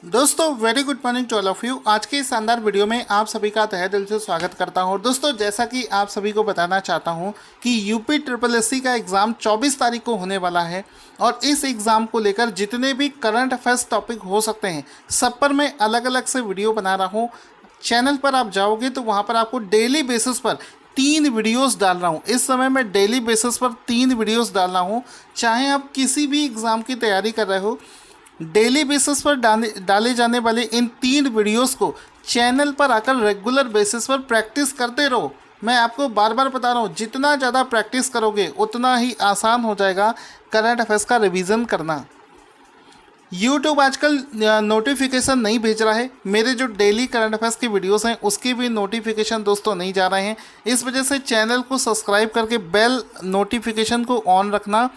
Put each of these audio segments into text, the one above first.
दोस्तों very good morning to all of you. आज के इस शानदार वीडियो में आप सभी का तहे दिल से स्वागत करता हूं। दोस्तों जैसा कि आप सभी को बताना चाहता हूं कि यूपी ट्रिपल एससी का एग्ज़ाम 24 तारीख को होने वाला है और इस एग्ज़ाम को लेकर जितने भी करंट अफेयर्स टॉपिक हो सकते हैं सब पर मैं अलग अलग से वीडियो बना रहा हूँ। चैनल पर आप जाओगे तो वहाँ पर आपको डेली बेसिस पर 3 वीडियोस डाल रहा हूँ। इस समय मैं डेली बेसिस पर 3 वीडियोस डाल रहा हूँ। चाहे आप किसी भी एग्ज़ाम की तैयारी कर रहे हो, डेली बेसिस पर डाले जाने वाले इन 3 वीडियोस को चैनल पर आकर रेगुलर बेसिस पर प्रैक्टिस करते रहो। मैं आपको बार बार बता रहा हूँ, जितना ज़्यादा प्रैक्टिस करोगे उतना ही आसान हो जाएगा करंट अफेयर्स का रिवीजन करना। यूट्यूब आजकल नोटिफिकेशन नहीं भेज रहा है। मेरे जो डेली करंट अफेयर्स की वीडियोस हैं उसके भी नोटिफिकेशन दोस्तों नहीं जा रहे हैं। इस वजह से चैनल को सब्सक्राइब करके बेल नोटिफिकेशन को ऑन रखना।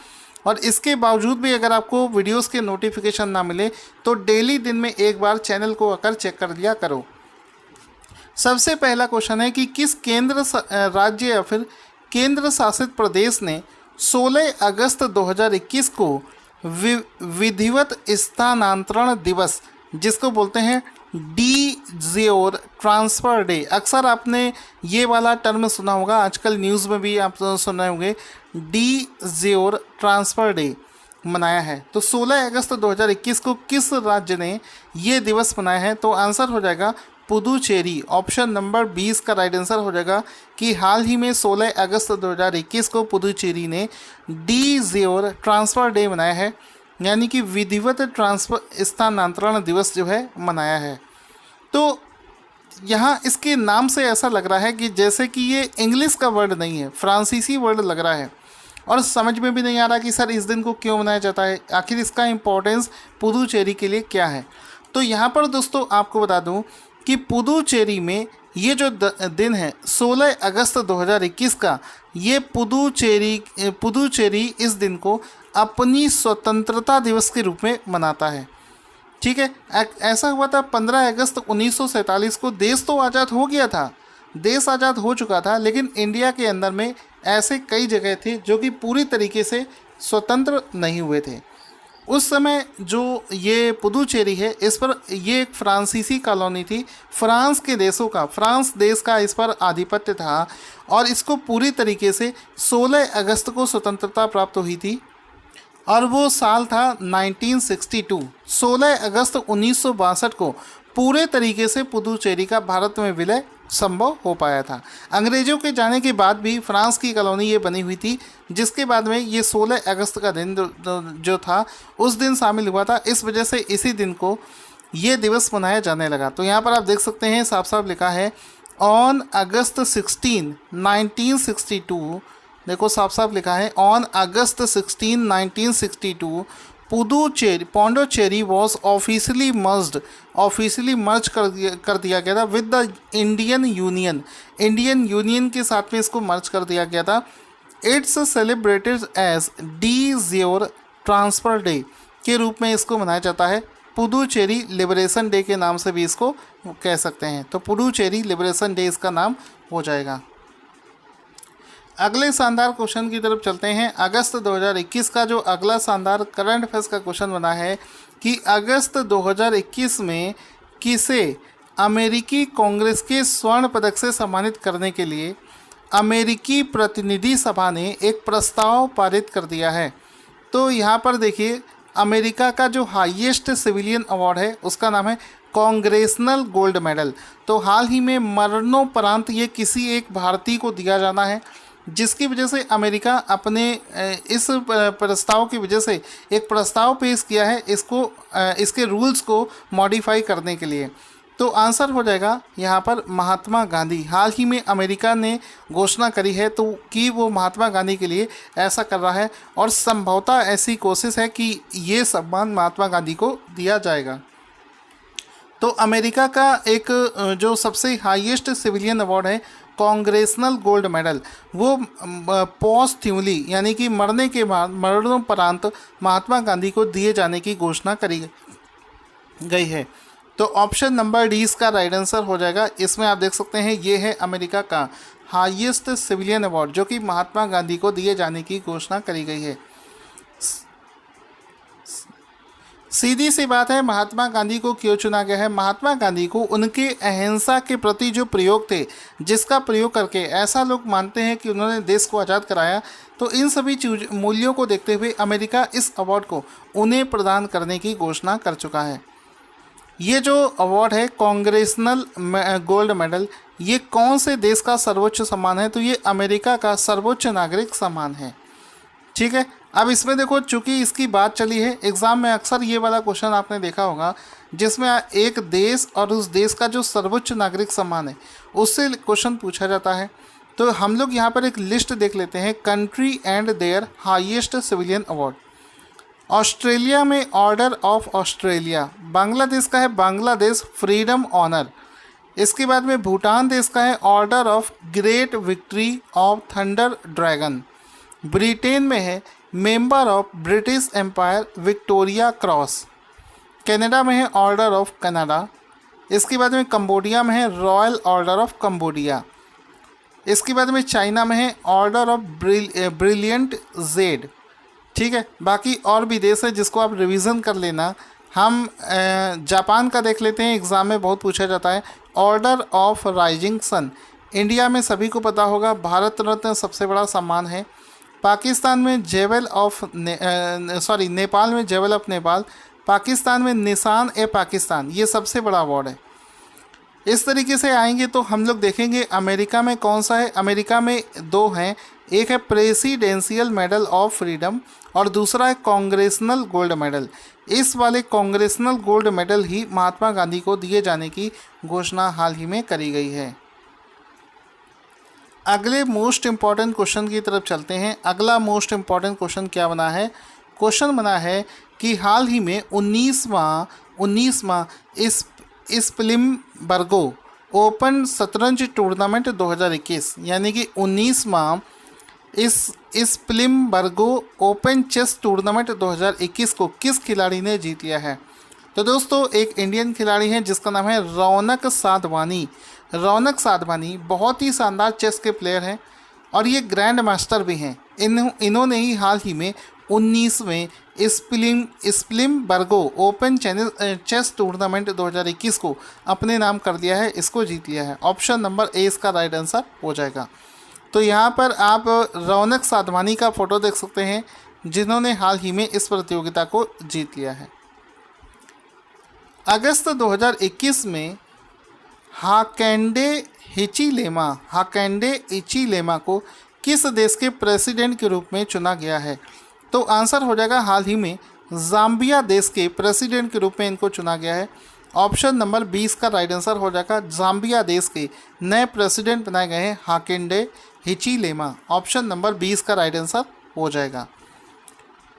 और इसके बावजूद भी अगर आपको वीडियोस के नोटिफिकेशन ना मिले तो डेली दिन में एक बार चैनल को आकर चेक कर लिया करो। सबसे पहला क्वेश्चन है कि किस राज्य या फिर केंद्र शासित प्रदेश ने 16 अगस्त 2021 को विधिवत स्थानांतरण दिवस, जिसको बोलते हैं डी ज़ीओर ट्रांसफ़र डे, अक्सर आपने ये वाला टर्म सुना होगा, आजकल न्यूज़ में भी आप सुन रहे होंगे, डी ज़ीओर ट्रांसफ़र डे मनाया है। तो 16 अगस्त 2021 को किस राज्य ने ये दिवस मनाया है? तो आंसर हो जाएगा पुदुचेरी। ऑप्शन नंबर 20 का राइट आंसर हो जाएगा कि हाल ही में 16 अगस्त 2021 को पुदुचेरी ने डी ज़ीओर ट्रांसफ़र डे मनाया है, यानी कि विधिवत ट्रांसफर स्थानांतरण दिवस जो है मनाया है। तो यहाँ इसके नाम से ऐसा लग रहा है कि जैसे कि ये इंग्लिश का वर्ड नहीं है, फ्रांसीसी वर्ड लग रहा है और समझ में भी नहीं आ रहा कि सर इस दिन को क्यों मनाया जाता है, आखिर इसका इम्पोर्टेंस पुदुचेरी के लिए क्या है। तो यहाँ पर दोस्तों आपको बता दूँ कि पुदुचेरी में ये जो दिन है 16 अगस्त 2021 का, ये पुदुचेरी इस दिन को अपनी स्वतंत्रता दिवस के रूप में मनाता है। ठीक है, ऐसा हुआ था 15 अगस्त 1947 को देश तो आज़ाद हो गया था, देश आज़ाद हो चुका था, लेकिन इंडिया के अंदर में ऐसे कई जगह थे जो कि पूरी तरीके से स्वतंत्र नहीं हुए थे। उस समय जो ये पुदुचेरी है, इस पर ये एक फ्रांसीसी कॉलोनी थी, फ्रांस देश का इस पर आधिपत्य था और इसको पूरी तरीके से 16 अगस्त को स्वतंत्रता प्राप्त हुई थी और वो साल था 1962। 16 अगस्त 1962 को पूरे तरीके से पुदुचेरी का भारत में विलय संभव हो पाया था। अंग्रेज़ों के जाने के बाद भी फ्रांस की कॉलोनी ये बनी हुई थी, जिसके बाद में ये 16 अगस्त का दिन जो था उस दिन शामिल हुआ था। इस वजह से इसी दिन को ये दिवस मनाया जाने लगा। तो यहाँ पर आप देख सकते हैं साफ साफ लिखा है ऑन अगस्त 16 1962, देखो साफ साफ लिखा है on August 16 1962 Puducherry was officially merged कर दिया गया था विद द इंडियन यूनियन के साथ में इसको मर्ज कर दिया गया था। It's celebrated as de jure transfer day के रूप में इसको मनाया जाता है। पुडुचेरी लिबरेशन डे के नाम से भी इसको कह सकते हैं। तो पुडुचेरी लिबरेशन डे इसका नाम हो जाएगा। अगले शानदार क्वेश्चन की तरफ चलते हैं। अगस्त 2021 का जो अगला शानदार करंट अफेयर्स का क्वेश्चन बना है कि अगस्त 2021 में किसे अमेरिकी कांग्रेस के स्वर्ण पदक से सम्मानित करने के लिए अमेरिकी प्रतिनिधि सभा ने एक प्रस्ताव पारित कर दिया है। तो यहाँ पर देखिए, अमेरिका का जो हाईएस्ट सिविलियन अवार्ड है उसका नाम है कांग्रेसनल गोल्ड मेडल। तो हाल ही में मरणोपरांत ये किसी एक भारतीय को दिया जाना है, जिसकी वजह से अमेरिका अपने इस प्रस्ताव की वजह से एक प्रस्ताव पेश किया है इसके रूल्स को मॉडिफाई करने के लिए। तो आंसर हो जाएगा यहाँ पर महात्मा गांधी। हाल ही में अमेरिका ने घोषणा करी है तो कि वो महात्मा गांधी के लिए ऐसा कर रहा है और संभवतः ऐसी कोशिश है कि ये सम्मान महात्मा गांधी को दिया जाएगा। तो अमेरिका का एक जो सबसे हाईएस्ट सिविलियन अवार्ड है कांग्रेसनल गोल्ड मेडल, वो पोस्टह्यूमली यानी कि मरने के बाद मरणोपरांत महात्मा गांधी को दिए जाने की घोषणा करी गई है। तो ऑप्शन नंबर डी इसका राइट आंसर हो जाएगा। इसमें आप देख सकते हैं ये है अमेरिका का हाईएस्ट सिविलियन अवार्ड जो कि महात्मा गांधी को दिए जाने की घोषणा करी गई है। सीधी सी बात है, महात्मा गांधी को क्यों चुना गया है? महात्मा गांधी को उनके अहिंसा के प्रति जो प्रयोग थे, जिसका प्रयोग करके ऐसा लोग मानते हैं कि उन्होंने देश को आज़ाद कराया, तो इन सभी चीज मूल्यों को देखते हुए अमेरिका इस अवार्ड को उन्हें प्रदान करने की घोषणा कर चुका है। ये जो अवार्ड है कांग्रेसनल गोल्ड मेडल, ये कौन से देश का सर्वोच्च सम्मान है? तो ये अमेरिका का सर्वोच्च नागरिक सम्मान है। ठीक है, अब इसमें देखो, चूंकि इसकी बात चली है, एग्जाम में अक्सर ये वाला क्वेश्चन आपने देखा होगा जिसमें एक देश और उस देश का जो सर्वोच्च नागरिक सम्मान है उससे क्वेश्चन पूछा जाता है। तो हम लोग यहाँ पर एक लिस्ट देख लेते हैं, country and their highest civilian award. Australia में ऑर्डर ऑफ ऑस्ट्रेलिया, बांग्लादेश का है बांग्लादेश फ्रीडम ऑनर। इसके बाद में भूटान देश का है order of great victory of thunder dragon. Britain में है member of British empire Victoria cross. Canada में है ऑर्डर ऑफ कनाडा। इसके बाद में कंबोडिया में है रॉयल ऑर्डर ऑफ कंबोडिया। इसके बाद में चाइना में है ऑर्डर ऑफ ब्रिलियंट जेड। ठीक है, बाकी और भी देश है जिसको आप रिवीजन कर लेना। हम जापान का देख लेते हैं, एग्ज़ाम में बहुत पूछा जाता है, order of rising sun. India में सभी को पता होगा भारत रत्न सबसे बड़ा सम्मान है। पाकिस्तान में जेवल ऑफ नेपाल में जेवल ऑफ नेपाल। पाकिस्तान में निशान ए पाकिस्तान, ये सबसे बड़ा अवार्ड है। इस तरीके से आएंगे तो हम लोग देखेंगे अमेरिका में कौन सा है। अमेरिका में दो हैं, एक है प्रेसिडेंशियल मेडल ऑफ फ्रीडम और दूसरा है कांग्रेसनल गोल्ड मेडल। इस वाले कांग्रेसनल गोल्ड मेडल ही महात्मा गांधी को दिए जाने की घोषणा हाल ही में करी गई है। अगले मोस्ट इम्पॉर्टेंट क्वेश्चन की तरफ चलते हैं। अगला मोस्ट इम्पॉर्टेंट क्वेश्चन क्या बना है? क्वेश्चन बना है कि हाल ही में 19वां स्पिलिमबर्गो ओपन शतरंज टूर्नामेंट 2021 यानी कि 19वां स्पिलिमबर्गो ओपन चेस टूर्नामेंट 2021 को किस खिलाड़ी ने जीत लिया है? तो दोस्तों, एक इंडियन खिलाड़ी है जिसका नाम है रौनक साधवानी। रौनक साधवानी बहुत ही शानदार चेस के प्लेयर हैं और ये ग्रैंड मास्टर भी हैं। इन्होंने ही हाल ही में 19वें स्पिलिमबर्गो ओपन चेस टूर्नामेंट 2021 को अपने नाम कर दिया है, इसको जीत लिया है। ऑप्शन नंबर ए इसका राइट आंसर हो जाएगा। तो यहाँ पर आप रौनक साधवानी का फ़ोटो देख सकते हैं जिन्होंने हाल ही में इस प्रतियोगिता को जीत लिया है। अगस्त 2021 में हाकेंडे हिचिलेमा को किस देश के प्रेसिडेंट के रूप में चुना गया है? तो आंसर हो जाएगा हाल ही में ज़ाम्बिया देश के प्रेसिडेंट के रूप में इनको चुना गया है। ऑप्शन नंबर 20 का राइट आंसर हो जाएगा। ज़ाम्बिया देश के नए प्रेसिडेंट बनाए गए हैं हाकेंडे हिचिलेमा। ऑप्शन नंबर 20 का राइट आंसर हो जाएगा।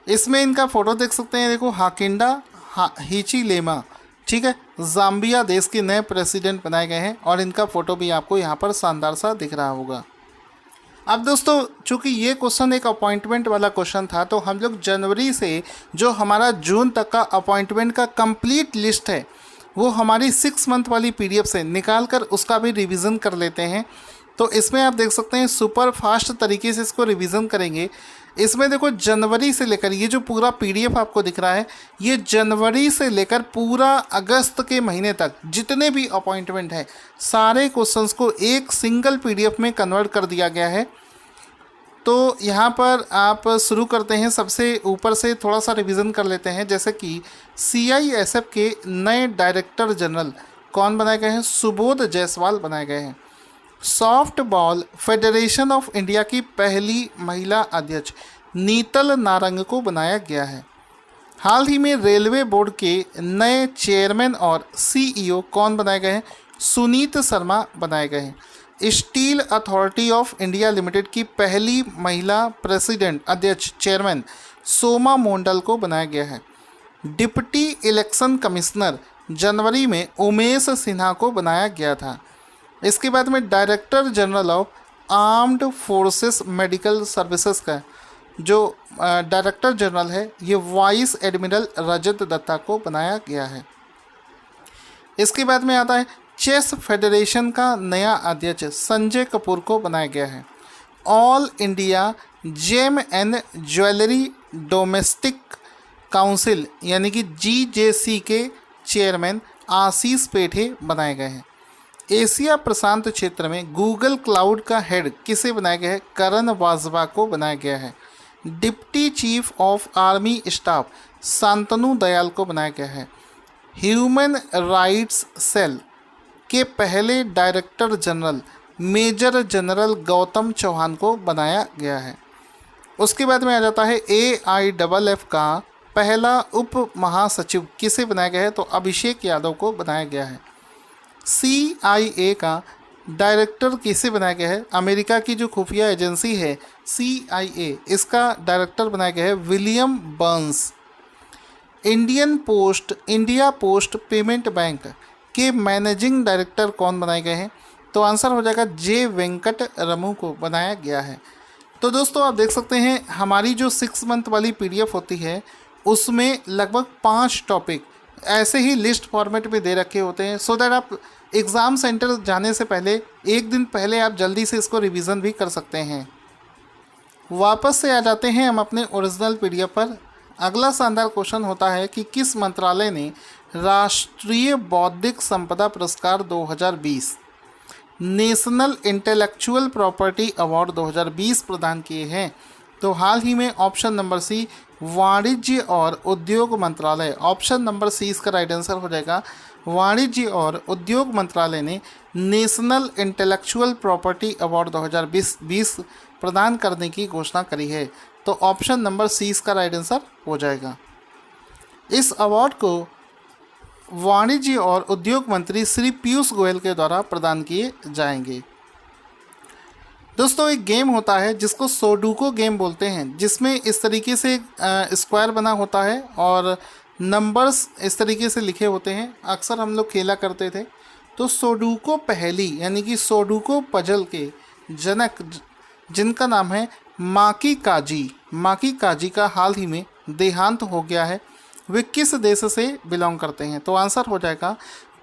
इसमें इनका फ़ोटो देख सकते हैं, देखो हाकेंडा हिचिलेमा। ठीक है, ज़ाम्बिया देश के नए प्रेसिडेंट बनाए गए हैं और इनका फ़ोटो भी आपको यहाँ पर शानदार सा दिख रहा होगा। अब दोस्तों, चूँकि ये क्वेश्चन एक अपॉइंटमेंट वाला क्वेश्चन था, तो हम लोग जनवरी से जो हमारा जून तक का अपॉइंटमेंट का कंप्लीट लिस्ट है वो हमारी 6 मंथ वाली PDF से निकाल कर उसका भी रिवीजन कर लेते हैं। तो इसमें आप देख सकते हैं सुपर फास्ट तरीके से इसको रिवीजन करेंगे। इसमें देखो जनवरी से लेकर ये जो पूरा PDF आपको दिख रहा है, ये जनवरी से लेकर पूरा अगस्त के महीने तक जितने भी अपॉइंटमेंट है सारे क्वेश्चंस को एक सिंगल PDF में कन्वर्ट कर दिया गया है। तो यहाँ पर आप शुरू करते हैं, सबसे ऊपर से थोड़ा सा रिवीजन कर लेते हैं। जैसे कि CISF के नए डायरेक्टर जनरल कौन बनाए गए हैं? सुबोध जायसवाल बनाए गए हैं। Soft ball federation of India की पहली महिला अध्यक्ष नीतल नारंग को बनाया गया है। हाल ही में रेलवे बोर्ड के नए चेयरमैन और CEO कौन बनाए गए हैं? सुनीत शर्मा बनाए गए हैं। Steel authority of India limited की पहली महिला प्रेसिडेंट अध्यक्ष चेयरमैन सोमा मोंडल को बनाया गया है। डिप्टी इलेक्शन कमिश्नर जनवरी में उमेश सिन्हा को बनाया गया था। इसके बाद में director general of armed forces medical services का जो डायरेक्टर जनरल है ये वाइस एडमिरल रजत दत्ता को बनाया गया है। इसके बाद में आता है चेस फेडरेशन का नया अध्यक्ष संजय कपूर को बनाया गया है। All India gem and jewellery domestic council यानी कि GJC के चेयरमैन आशीष पेठे बनाए गए हैं। एशिया प्रशांत क्षेत्र में गूगल क्लाउड का हेड किसे बनाया गया है? करण वाजवा को बनाया गया है। Deputy chief of army staff Shantanu Dayal को बनाया गया है। ह्यूमन राइट्स सेल के पहले director general major general Gautam Chauhan को बनाया गया है। उसके बाद में आ जाता है AIFF का पहला उप महासचिव किसे बनाया गया है? तो अभिषेक यादव को बनाया गया है। CIA का डायरेक्टर किसे बनाया गया है? अमेरिका की जो खुफिया एजेंसी है CIA, इसका डायरेक्टर बनाया गया है William Burns. India post payment bank के मैनेजिंग डायरेक्टर कौन बनाए गए हैं? तो आंसर हो जाएगा J वेंकट रमू को बनाया गया है। तो दोस्तों आप देख सकते हैं हमारी जो 6 मंथ वाली PDF होती है उसमें लगभग 5 टॉपिक ऐसे ही लिस्ट फॉर्मेट में दे रखे होते हैं, सो दैट आप एग्ज़ाम सेंटर जाने से पहले एक दिन पहले आप जल्दी से इसको रिवीजन भी कर सकते हैं। वापस से आ जाते हैं हम अपने ओरिजिनल PDF पर। अगला शानदार क्वेश्चन होता है कि किस मंत्रालय ने राष्ट्रीय बौद्धिक संपदा पुरस्कार 2020, नेशनल इंटेलेक्चुअल प्रॉपर्टी अवार्ड 2020 प्रदान किए हैं? तो हाल ही में ऑप्शन नंबर सी वाणिज्य और उद्योग मंत्रालय, ऑप्शन नंबर सी इसका राइट आंसर हो जाएगा। वाणिज्य और उद्योग मंत्रालय ने नेशनल इंटेलेक्चुअल प्रॉपर्टी अवार्ड 2020 प्रदान करने की घोषणा करी है। तो ऑप्शन नंबर सी इसका राइट आंसर हो जाएगा। इस अवार्ड को वाणिज्य और उद्योग मंत्री श्री पीयूष गोयल के द्वारा प्रदान किए जाएंगे। दोस्तों एक गेम होता है जिसको सोडुको गेम बोलते हैं, जिसमें इस तरीके से स्क्वायर बना होता है और नंबर्स इस तरीके से लिखे होते हैं। अक्सर हम लोग खेला करते थे। तो सोडुको पहेली यानी कि सोडुको पजल के जनक जिनका नाम है माकी काजी का हाल ही में देहांत हो गया है। वे किस देश से बिलोंग करते हैं? तो आंसर हो जाएगा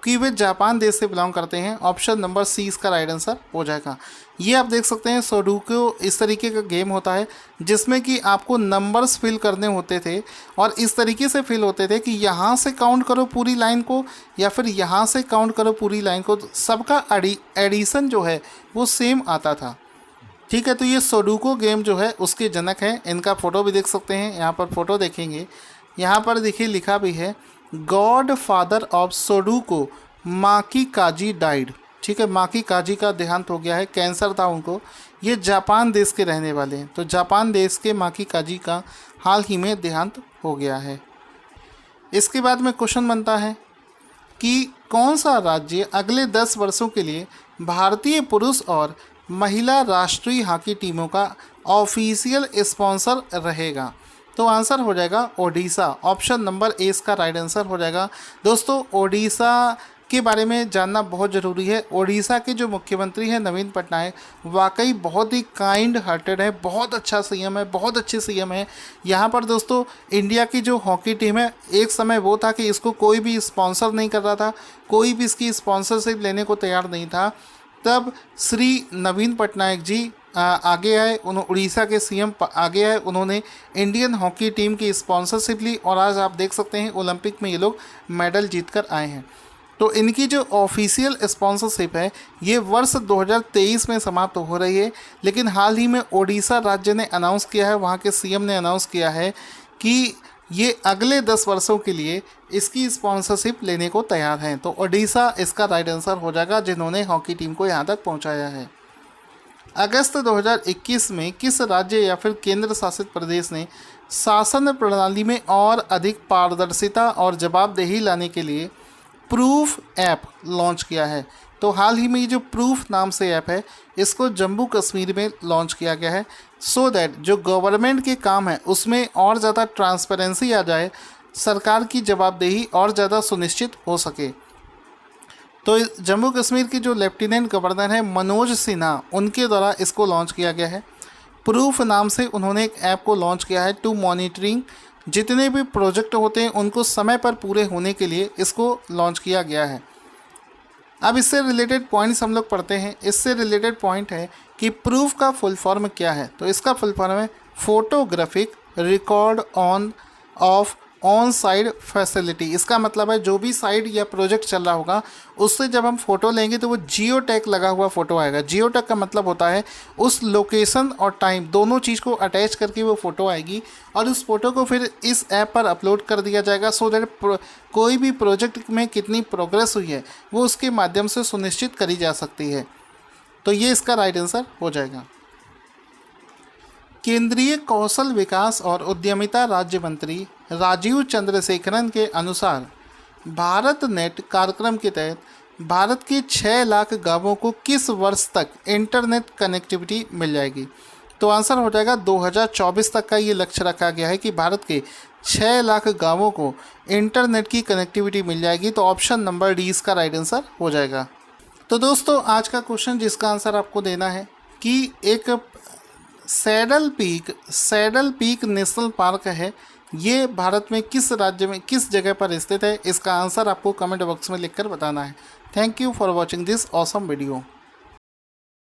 कि वे जापान देश से बिलोंग करते हैं। ऑप्शन नंबर सी इसका राइट आंसर हो जाएगा। ये आप देख सकते हैं सोडुको इस तरीके का गेम होता है जिसमें कि आपको नंबर्स फिल करने होते थे और इस तरीके से फिल होते थे कि यहाँ से काउंट करो पूरी लाइन को या फिर यहाँ से काउंट करो पूरी लाइन को। सबका एडिशन जो है वो सेम आता था। ठीक है, तो ये सोडुको गेम जो है उसके जनक हैं। इनका फ़ोटो भी देख सकते हैं। यहाँ पर फ़ोटो देखेंगे, यहाँ पर देखिए लिखा भी है godfather of sudoku Maki Kaji died. ठीक है, माकी काजी का देहांत हो गया है, कैंसर था उनको। ये जापान देश के रहने वाले हैं। तो जापान देश के माकी काजी का हाल ही में देहांत हो गया है। इसके बाद में क्वेश्चन बनता है कि कौन सा राज्य अगले 10 वर्षों के लिए भारतीय पुरुष और महिला राष्ट्रीय हॉकी टीमों का ऑफिशियल स्पॉन्सर रहेगा? तो आंसर हो जाएगा ओडिशा। ऑप्शन नंबर ए इसका राइट आंसर हो जाएगा। दोस्तों ओडिशा के बारे में जानना बहुत ज़रूरी है। ओडिशा के जो मुख्यमंत्री हैं नवीन पटनायक, वाकई बहुत ही काइंड हार्टेड है, बहुत अच्छा सीएम है, बहुत अच्छे सीएम है। यहाँ पर दोस्तों इंडिया की जो हॉकी टीम है, एक समय वो था कि इसको कोई भी स्पॉन्सर नहीं कर रहा था, कोई भी इसकी स्पॉन्सरशिप लेने को तैयार नहीं था। तब श्री नवीन पटनायक जी आगे आए, उड़ीसा के सीएम आगे आए, उन्होंने इंडियन हॉकी टीम की स्पॉन्सरशिप ली और आज आप देख सकते हैं ओलंपिक में ये लोग मेडल जीत कर आए हैं। तो इनकी जो ऑफिशियल स्पॉन्सरशिप है ये वर्ष 2023 में समाप्त हो रही है, लेकिन हाल ही में ओडिशा राज्य ने अनाउंस किया है, वहाँ के सीएम ने अनाउंस किया है कि ये अगले 10 वर्षों के लिए इसकी स्पॉन्सरशिप लेने को तैयार हैं। तो ओडिशा इसका राइट आंसर हो जाएगा, जिन्होंने हॉकी टीम को यहाँ तक पहुँचाया है। अगस्त 2021 में किस राज्य या फिर केंद्र शासित प्रदेश ने शासन प्रणाली में और अधिक पारदर्शिता और जवाबदेही लाने के लिए प्रूफ ऐप लॉन्च किया है? तो हाल ही में ये जो प्रूफ नाम से ऐप है इसको जम्मू कश्मीर में लॉन्च किया गया है, सो दैट जो गवर्नमेंट के काम है उसमें और ज़्यादा ट्रांसपेरेंसी आ जाए, सरकार की जवाबदेही और ज़्यादा सुनिश्चित हो सके। तो जम्मू कश्मीर के जो लेफ्टिनेंट गवर्नर हैं मनोज सिन्हा, उनके द्वारा इसको लॉन्च किया गया है। प्रूफ नाम से उन्होंने एक ऐप को लॉन्च किया है टू मॉनिटरिंग, जितने भी प्रोजेक्ट होते हैं उनको समय पर पूरे होने के लिए इसको लॉन्च किया गया है। अब इससे रिलेटेड पॉइंट्स हम लोग पढ़ते हैं। इससे रिलेटेड पॉइंट है कि प्रूफ का फुल फॉर्म क्या है? तो इसका फुल फॉर्म है photographic record on off on side facility. इसका मतलब है जो भी साइड या प्रोजेक्ट चल रहा होगा उससे जब हम फ़ोटो लेंगे तो वो जियो टैग लगा हुआ फ़ोटो आएगा। जियो टैग का मतलब होता है उस लोकेशन और टाइम दोनों चीज़ को अटैच करके वो फ़ोटो आएगी और उस फ़ोटो को फिर इस ऐप पर अपलोड कर दिया जाएगा, सो दैट कोई भी प्रोजेक्ट में कितनी प्रोग्रेस हुई है वो उसके माध्यम से सुनिश्चित करी जा सकती है। तो ये इसका राइट आंसर हो जाएगा। केंद्रीय कौशल विकास और उद्यमिता राज्य मंत्री राजीव चंद्रशेखरन के अनुसार भारत नेट कार्यक्रम के तहत भारत के 6 लाख गांवों को किस वर्ष तक इंटरनेट कनेक्टिविटी मिल जाएगी? तो आंसर हो जाएगा 2024 तक का ये लक्ष्य रखा गया है कि भारत के 6 लाख गांवों को इंटरनेट की कनेक्टिविटी मिल जाएगी। तो ऑप्शन नंबर डी इसका राइट आंसर हो जाएगा। तो दोस्तों आज का क्वेश्चन जिसका आंसर आपको देना है कि एक सैडल पीक नेशनल पार्क है, ये भारत में किस राज्य में किस जगह पर स्थित है? इसका आंसर आपको कमेंट बॉक्स में लिखकर बताना है। Thank you for watching this awesome video.